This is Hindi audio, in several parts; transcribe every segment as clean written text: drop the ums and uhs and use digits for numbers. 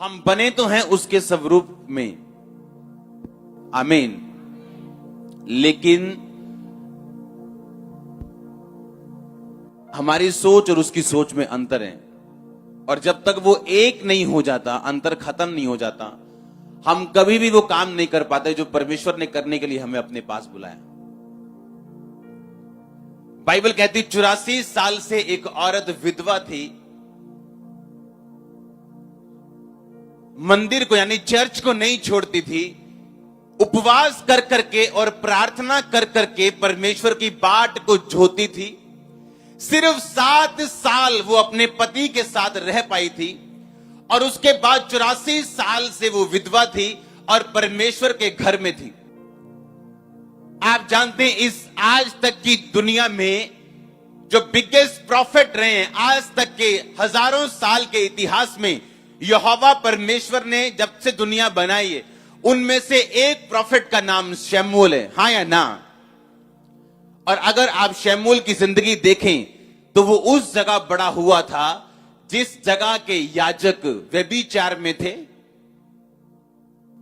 हम बने तो हैं उसके स्वरूप में, आमीन। लेकिन हमारी सोच और उसकी सोच में अंतर है, और जब तक वो एक नहीं हो जाता, अंतर खत्म नहीं हो जाता, हम कभी भी वो काम नहीं कर पाते जो परमेश्वर ने करने के लिए हमें अपने पास बुलाया। बाइबल कहती 84 साल से एक औरत विधवा थी, मंदिर को यानी चर्च को नहीं छोड़ती थी, उपवास कर करके और प्रार्थना कर करके परमेश्वर की बाट को जोती थी। सिर्फ 7 साल वो अपने पति के साथ रह पाई थी, और उसके बाद 84 साल से वो विधवा थी और परमेश्वर के घर में थी। आप जानते हैं, इस आज तक की दुनिया में जो बिगेस्ट प्रॉफिट रहे हैं, आज तक के हजारों साल के इतिहास में, यहोवा परमेश्वर ने जब से दुनिया बनाई है, उनमें से एक प्रॉफिट का नाम शमूएल है, हाँ या ना? और अगर आप शमूएल की जिंदगी देखें तो वो उस जगह बड़ा हुआ था जिस जगह के याजक व्यभिचार में थे।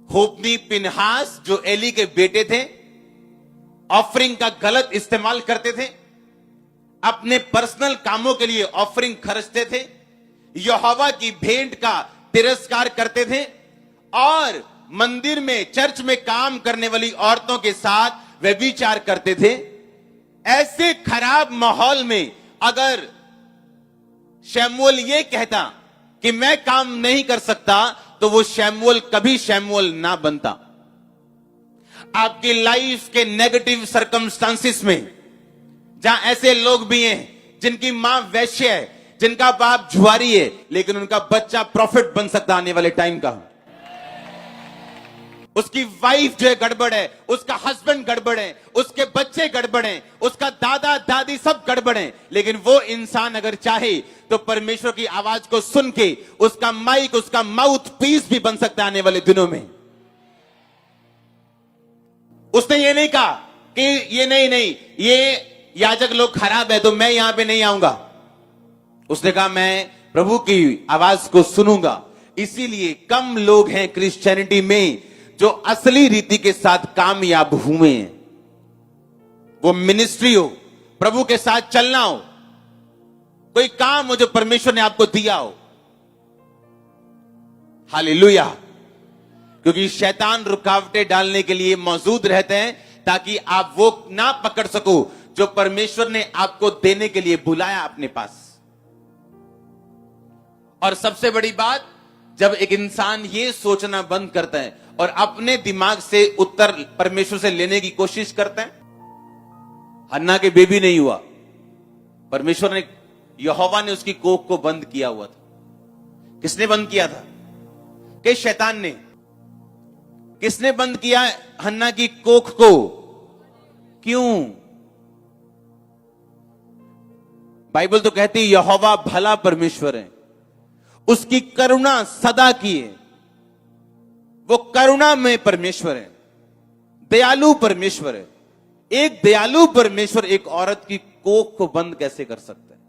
होप्नी पिनहास जो एली के बेटे थे, ऑफरिंग का गलत इस्तेमाल करते थे, अपने पर्सनल कामों के लिए ऑफरिंग खर्चते थे, यहोवा की भेंट का तिरस्कार करते थे, और मंदिर में चर्च में काम करने वाली औरतों के साथ व्यभिचार करते थे। ऐसे खराब माहौल में अगर शमूएल ये कहता कि मैं काम नहीं कर सकता, तो वो शमूएल कभी शमूएल ना बनता। आपकी लाइफ के नेगेटिव सर्कमस्टांसिस में जहां ऐसे लोग भी हैं जिनकी मां वैश्य है, जिनका बाप जुआरी है, लेकिन उनका बच्चा प्रॉफिट बन सकता आने वाले टाइम का। उसकी वाइफ जो है गड़बड़ है, उसका हस्बैंड गड़बड़ है, उसके बच्चे गड़बड़ हैं, उसका दादा दादी सब गड़बड़ हैं, लेकिन वो इंसान अगर चाहे तो परमेश्वर की आवाज को सुन के उसका माइक, उसका माउथ पीस भी बन सकता है आने वाले दिनों में। उसने ये नहीं कहा कि ये नहीं, ये याजक लोग खराब है तो मैं यहां पे नहीं आऊंगा। उसने कहा मैं प्रभु की आवाज को सुनूंगा। इसीलिए कम लोग हैं क्रिश्चियनिटी में जो असली रीति के साथ कामयाब हुए हैं। वो मिनिस्ट्री हो, प्रभु के साथ चलना हो, कोई काम हो जो परमेश्वर ने आपको दिया हो। हालेलुया। क्योंकि शैतान रुकावटें डालने के लिए मौजूद रहते हैं ताकि आप वो ना पकड़ सको जो परमेश्वर ने आपको देने के लिए बुलाया अपने पास। और सबसे बड़ी बात, जब एक इंसान ये सोचना बंद करता है और अपने दिमाग से उत्तर परमेश्वर से लेने की कोशिश करता है। हन्ना के बेबी नहीं हुआ, परमेश्वर ने, यहोवा ने उसकी कोख को बंद किया हुआ था। किसने बंद किया था? कि शैतान ने। किसने बंद किया हन्ना की कोख को? क्यों? बाइबल तो कहती है यहोवा भला परमेश्वर है, उसकी करुणा सदा की है। वो करुणा में परमेश्वर है, दयालु परमेश्वर है। एक दयालु परमेश्वर एक औरत की कोख को बंद कैसे कर सकता है?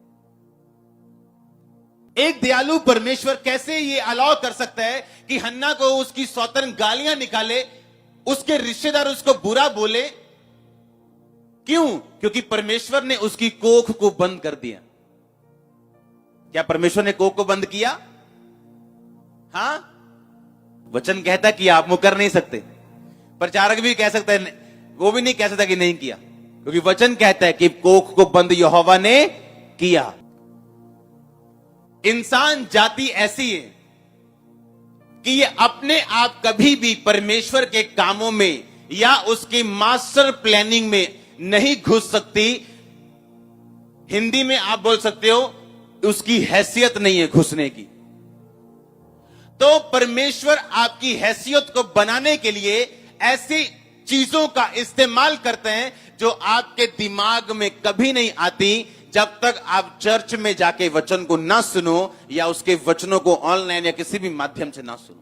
एक दयालु परमेश्वर कैसे ये अलाउ कर सकता है कि हन्ना को उसकी सौतन गालियां निकाले, उसके रिश्तेदार उसको बुरा बोले? क्यों? क्योंकि परमेश्वर ने उसकी कोख को बंद कर दिया। क्या परमेश्वर ने कोख को बंद किया? हां, वचन कहता कि आप मुकर नहीं सकते। प्रचारक भी कह सकता है, वो भी नहीं कह सकता कि नहीं किया, क्योंकि वचन कहता है कि कोख को बंद यहोवा ने किया। इंसान जाति ऐसी है कि ये अपने आप कभी भी परमेश्वर के कामों में या उसकी मास्टर प्लानिंग में नहीं घुस सकती। हिंदी में आप बोल सकते हो उसकी हैसियत नहीं है घुसने की। तो परमेश्वर आपकी हैसियत को बनाने के लिए ऐसी चीजों का इस्तेमाल करते हैं जो आपके दिमाग में कभी नहीं आती जब तक आप चर्च में जाके वचन को ना सुनो या उसके वचनों को ऑनलाइन या किसी भी माध्यम से ना सुनो।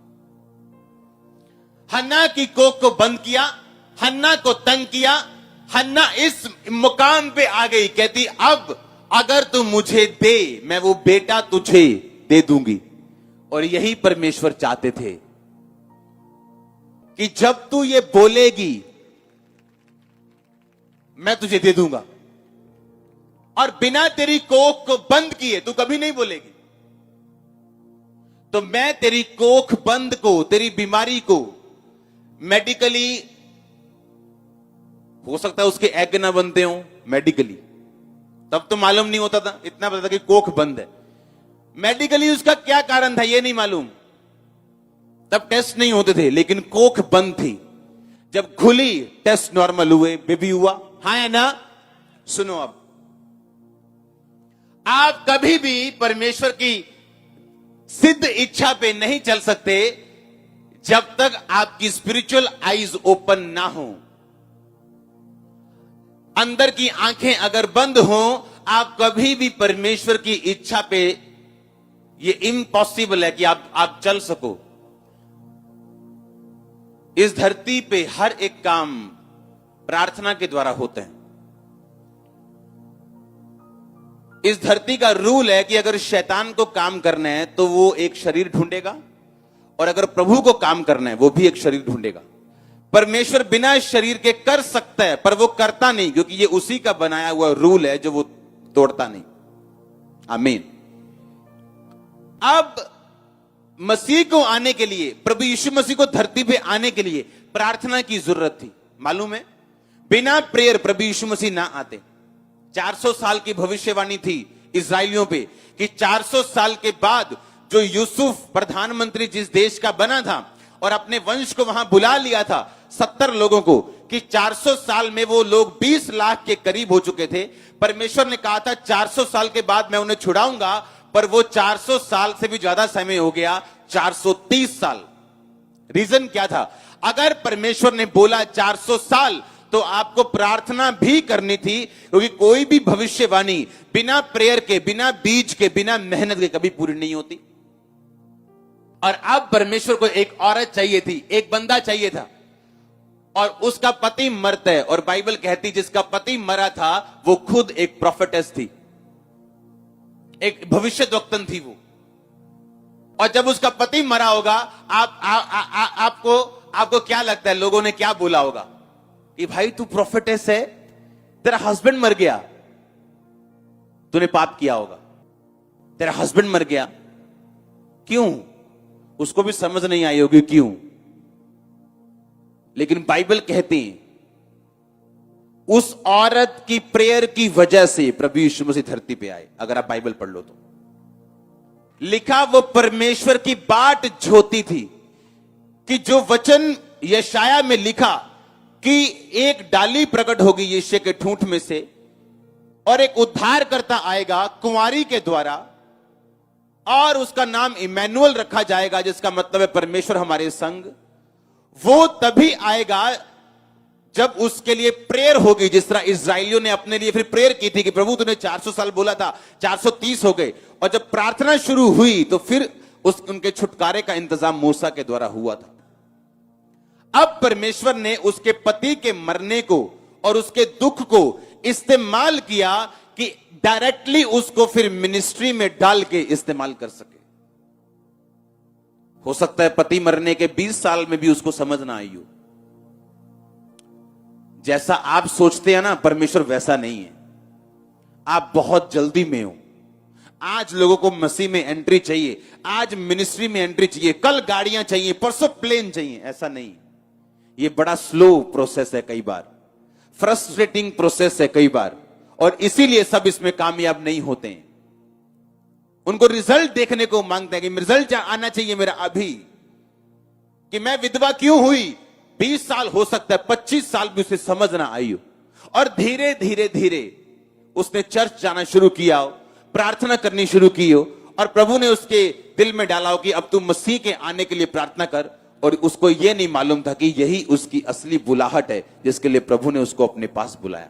हन्ना की कोख को बंद किया, हन्ना को तंग किया। हन्ना इस मुकाम पे आ गई, कहती अब अगर तू मुझे दे, मैं वो बेटा तुझे दे दूंगी। और यही परमेश्वर चाहते थे कि जब तू ये बोलेगी मैं तुझे दे दूंगा, और बिना तेरी कोख को बंद किए तू कभी नहीं बोलेगी। तो मैं तेरी कोख बंद को, तेरी बीमारी को मेडिकली, हो सकता है उसके एग ना बनते हो मेडिकली, तब तो मालूम नहीं होता था, इतना पता था कि कोख बंद है। मेडिकली उसका क्या कारण था ये नहीं मालूम, तब टेस्ट नहीं होते थे, लेकिन कोख बंद थी। जब खुली टेस्ट नॉर्मल हुए, बेबी हुआ। हाँ है ना? सुनो, अब आप कभी भी परमेश्वर की सिद्ध इच्छा पे नहीं चल सकते जब तक आपकी स्पिरिचुअल आईज ओपन ना हो। अंदर की आंखें अगर बंद हो, आप कभी भी परमेश्वर की इच्छा पे, ये इम्पॉसिबल है कि आप चल सको। इस धरती पे हर एक काम प्रार्थना के द्वारा होते हैं। इस धरती का रूल है कि अगर शैतान को काम करना है तो वो एक शरीर ढूंढेगा, और अगर प्रभु को काम करना है वो भी एक शरीर ढूंढेगा। परमेश्वर बिना शरीर के कर सकता है, पर वो करता नहीं, क्योंकि ये उसी का बनाया हुआ रूल है जो वो तोड़ता नहीं। आमीन। अब मसीह को आने के लिए, प्रभु यीशु मसीह को धरती पे आने के लिए प्रार्थना की जरूरत थी। मालूम है, बिना प्रेयर प्रभु यीशु मसीह ना आते। 400 साल की भविष्यवाणी थी इजराइलियों पे कि 400 साल के बाद जो यूसुफ प्रधानमंत्री जिस देश का बना था और अपने वंश को वहां बुला लिया था 70 लोगों को, कि 400 साल में वो लोग 20 लाख के करीब हो चुके थे। परमेश्वर ने कहा था 400 साल के बाद मैं उन्हें छुड़ाऊंगा, पर वो 400 साल से भी ज्यादा समय हो गया, 430 साल। रीजन क्या था? अगर परमेश्वर ने बोला 400 साल, तो आपको प्रार्थना भी करनी थी, क्योंकि कोई भी भविष्यवाणी बिना प्रेयर के, बिना बीज के, बिना मेहनत के कभी पूरी नहीं होती। और अब परमेश्वर को एक औरत चाहिए थी, एक बंदा चाहिए था, और उसका पति मरता है, और बाइबल कहती जिसका पति मरा था वो खुद एक प्रोफेटेस थी, एक भविष्यद्वक्तन थी वो। और जब उसका पति मरा होगा, आपको क्या लगता है लोगों ने क्या बोला होगा? कि भाई तू प्रोफेटेस है, तेरा हस्बैंड मर गया, तूने पाप किया होगा, तेरा हस्बैंड मर गया, क्यों? उसको भी समझ नहीं आई होगी क्यों। लेकिन बाइबल कहती है उस औरत की प्रेयर की वजह से प्रभु यीशु मसीह धरती पे आए। अगर आप बाइबल पढ़ लो तो लिखा, वो परमेश्वर की बाट जोती थी कि जो वचन यशाया में लिखा कि एक डाली प्रकट होगी यीशु के ठूंठ में से, और एक उद्धारकर्ता आएगा कुंवारी के द्वारा, और उसका नाम इमैनुअल रखा जाएगा, जिसका मतलब है परमेश्वर हमारे संग। वो तभी आएगा जब उसके लिए प्रेयर होगी, जिस तरह इजराइलियों ने अपने लिए फिर प्रेयर की थी कि प्रभु तूने 400 साल बोला था, 430 हो गए। और जब प्रार्थना शुरू हुई तो फिर उनके छुटकारे का इंतजाम मूसा के द्वारा हुआ था। अब परमेश्वर ने उसके पति के मरने को और उसके दुख को इस्तेमाल किया कि डायरेक्टली उसको फिर मिनिस्ट्री में डाल के इस्तेमाल कर सके। हो सकता है पति मरने के 20 साल में भी उसको समझ ना आई हो। जैसा आप सोचते हैं ना, परमेश्वर वैसा नहीं है। आप बहुत जल्दी में हो। आज लोगों को मसीह में एंट्री चाहिए, आज मिनिस्ट्री में एंट्री चाहिए, कल गाड़ियां चाहिए, परसों प्लेन चाहिए। ऐसा नहीं, ये बड़ा स्लो प्रोसेस है, कई बार फ्रस्ट्रेटिंग प्रोसेस है कई बार, और इसीलिए सब इसमें कामयाब नहीं होते हैं। उनको रिजल्ट देखने को मांगते हैं कि रिजल्ट आना चाहिए मेरा अभी, कि मैं विधवा क्यों हुई। 20 साल हो सकता है, 25 साल भी उसे समझ ना आई हो, और धीरे धीरे धीरे उसने चर्च जाना शुरू किया हो, प्रार्थना करनी शुरू की हो, और प्रभु ने उसके दिल में डाला हो कि अब तू मसीह के आने के लिए प्रार्थना कर। और उसको यह नहीं मालूम था कि यही उसकी असली बुलाहट है जिसके लिए प्रभु ने उसको अपने पास बुलाया।